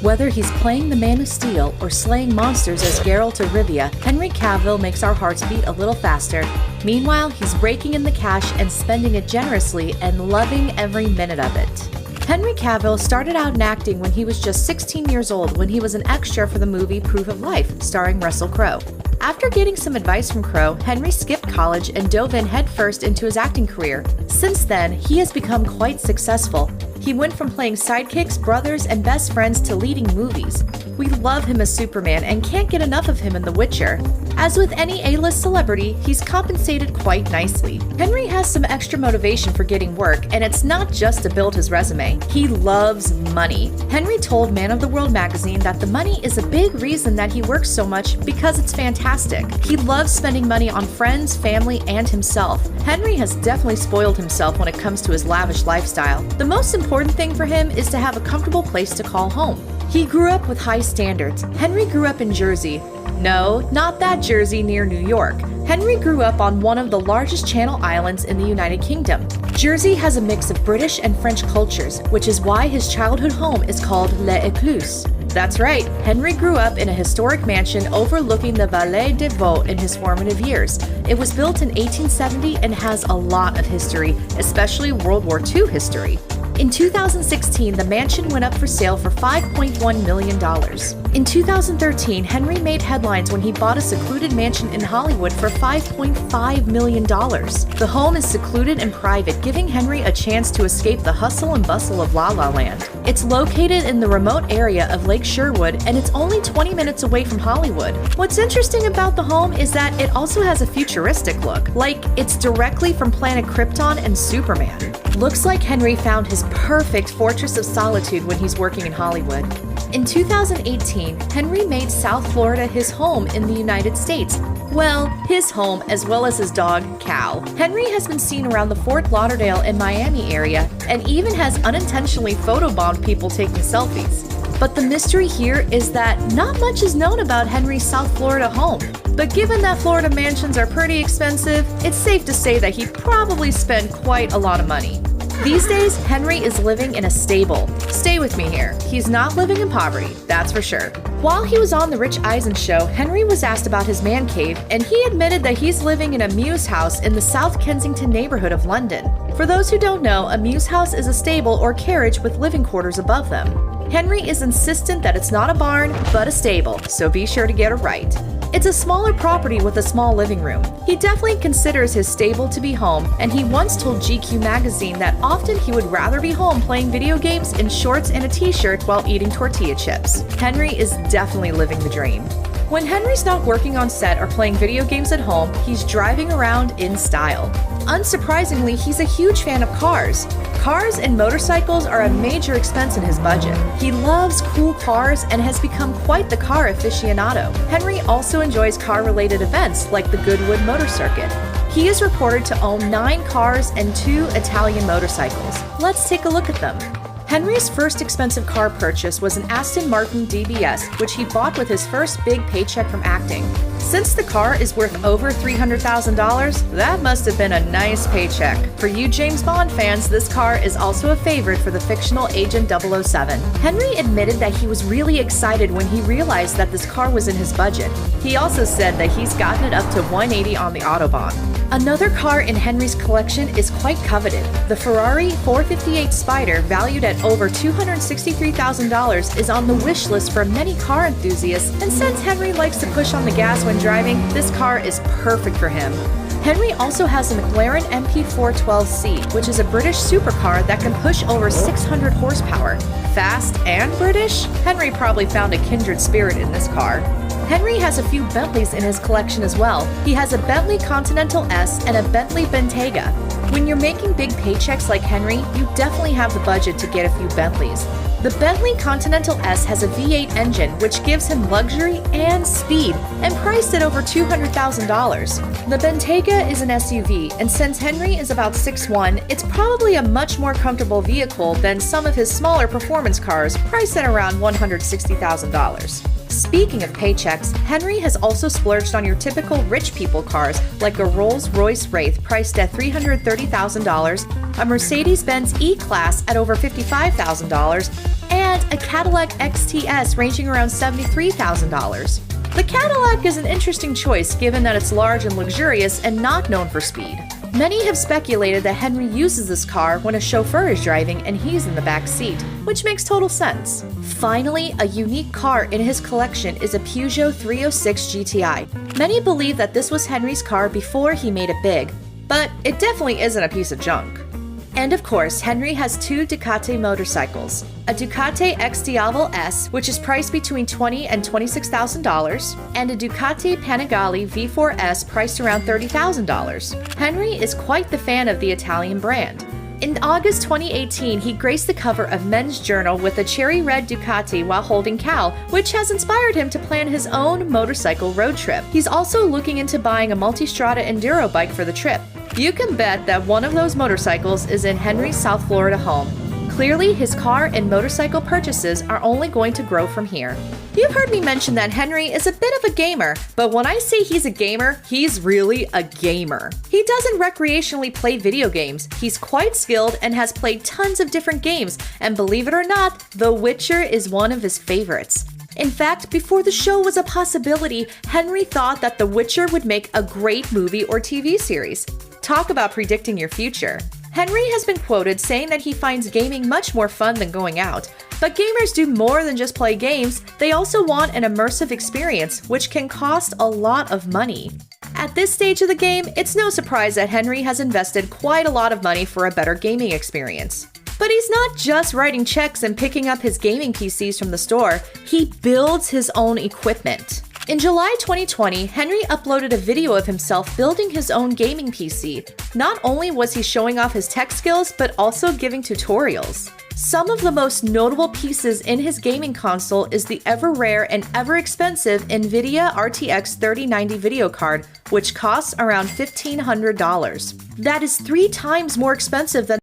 Whether he's playing the Man of Steel or slaying monsters as Geralt of Rivia, Henry Cavill makes our hearts beat a little faster. Meanwhile, he's raking in the cash and spending it generously and loving every minute of it. Henry Cavill started out in acting when he was just 16 years old when he was an extra for the movie Proof of Life, starring Russell Crowe. After getting some advice from Crowe, Henry skipped college and dove in headfirst into his acting career. Since then, he has become quite successful. He went from playing sidekicks, brothers, and best friends to leading movies. We love him as Superman and can't get enough of him in The Witcher. As with any A-list celebrity, he's compensated quite nicely. Henry has some extra motivation for getting work, and it's not just to build his resume. He loves money. Henry told Man of the World magazine that the money is a big reason that he works so much because it's fantastic. He loves spending money on friends, family, and himself. Henry has definitely spoiled himself when it comes to his lavish lifestyle. The most important thing for him is to have a comfortable place to call home. He grew up with high standards. Henry grew up in Jersey. No, not that Jersey near New York. Henry grew up on one of the largest Channel Islands in the United Kingdom. Jersey has a mix of British and French cultures, which is why his childhood home is called Les Écluses. That's right, Henry grew up in a historic mansion overlooking the Vallée des Vaux in his formative years. It was built in 1870 and has a lot of history, especially World War II history. In 2016, the mansion went up for sale for $5.1 million. In 2013, Henry made headlines when he bought a secluded mansion in Hollywood for $5.5 million. The home is secluded and private, giving Henry a chance to escape the hustle and bustle of La La Land. It's located in the remote area of Lake Sherwood, and it's only 20 minutes away from Hollywood. What's interesting about the home is that it also has a futuristic look, like it's directly from planet Krypton and Superman. Looks like Henry found his perfect fortress of solitude when he's working in Hollywood. In 2018, Henry made South Florida his home in the United States. Well, his home as well as his dog, Cal. Henry has been seen around the Fort Lauderdale and Miami area and even has unintentionally photobombed people taking selfies. But the mystery here is that not much is known about Henry's South Florida home. But given that Florida mansions are pretty expensive, it's safe to say that he probably spent quite a lot of money. These days, Henry is living in a stable. Stay with me here. He's not living in poverty, that's for sure. While he was on The Rich Eisen show, Henry was asked about his man cave, and he admitted that he's living in a mews house in the South Kensington neighborhood of London. For those who don't know, a mews house is a stable or carriage with living quarters above them. Henry is insistent that it's not a barn, but a stable, so be sure to get it right. It's a smaller property with a small living room. He definitely considers his stable to be home, and he once told GQ magazine that often he would rather be home playing video games in shorts and a t-shirt while eating tortilla chips. Henry is definitely living the dream. When Henry's not working on set or playing video games at home, he's driving around in style. Unsurprisingly, he's a huge fan of cars. Cars and motorcycles are a major expense in his budget. He loves cool cars and has become quite the car aficionado. Henry also enjoys car-related events like the Goodwood Motor Circuit. He is reported to own 9 cars and 2 Italian motorcycles. Let's take a look at them. Henry's first expensive car purchase was an Aston Martin DBS, which he bought with his first big paycheck from acting. Since the car is worth over $300,000, that must have been a nice paycheck. For you James Bond fans, this car is also a favorite for the fictional Agent 007. Henry admitted that he was really excited when he realized that this car was in his budget. He also said that he's gotten it up to 180 on the Autobahn. Another car in Henry's collection is quite coveted. The Ferrari 458 Spider, valued at over $263,000, is on the wish list for many car enthusiasts, and since Henry likes to push on the gas when driving, this car is perfect for him. Henry also has a McLaren MP412C, which is a British supercar that can push over 600 horsepower. Fast and British? Henry probably found a kindred spirit in this car. Henry has a few Bentleys in his collection as well. He has a Bentley Continental S and a Bentley Bentayga. When you're making big paychecks like Henry, you definitely have the budget to get a few Bentleys. The Bentley Continental S has a V8 engine, which gives him luxury and speed, and priced at over $200,000. The Bentayga is an SUV, and since Henry is about 6'1", it's probably a much more comfortable vehicle than some of his smaller performance cars, priced at around $160,000. Speaking of paychecks, Henry has also splurged on your typical rich people cars like a Rolls-Royce Wraith priced at $330,000, a Mercedes-Benz E-Class at over $55,000, and and a Cadillac XTS ranging around $73,000. The Cadillac is an interesting choice given that it's large and luxurious and not known for speed. Many have speculated that Henry uses this car when a chauffeur is driving and he's in the back seat, which makes total sense. Finally, a unique car in his collection is a Peugeot 306 GTI. Many believe that this was Henry's car before he made it big, but it definitely isn't a piece of junk. And of course, Henry has two Ducati motorcycles, a Ducati X Diavel S, which is priced between $20,000 and $26,000, and a Ducati Panigale V4S priced around $30,000. Henry is quite the fan of the Italian brand. In August 2018, he graced the cover of Men's Journal with a cherry red Ducati while holding Cal, which has inspired him to plan his own motorcycle road trip. He's also looking into buying a Multistrada Enduro bike for the trip. You can bet that one of those motorcycles is in Henry's South Florida home. Clearly, his car and motorcycle purchases are only going to grow from here. You've heard me mention that Henry is a bit of a gamer, but when I say he's a gamer, he's really a gamer. He doesn't recreationally play video games. He's quite skilled and has played tons of different games, and believe it or not, The Witcher is one of his favorites. In fact, before the show was a possibility, Henry thought that The Witcher would make a great movie or TV series. Talk about predicting your future. Henry has been quoted saying that he finds gaming much more fun than going out. But gamers do more than just play games, they also want an immersive experience, which can cost a lot of money. At this stage of the game, it's no surprise that Henry has invested quite a lot of money for a better gaming experience. But he's not just writing checks and picking up his gaming PCs from the store, he builds his own equipment. In July 2020, Henry uploaded a video of himself building his own gaming PC. Not only was he showing off his tech skills, but also giving tutorials. Some of the most notable pieces in his gaming console is the ever-rare and ever-expensive NVIDIA RTX 3090 video card, which costs around $1,500. That is 3 times more expensive than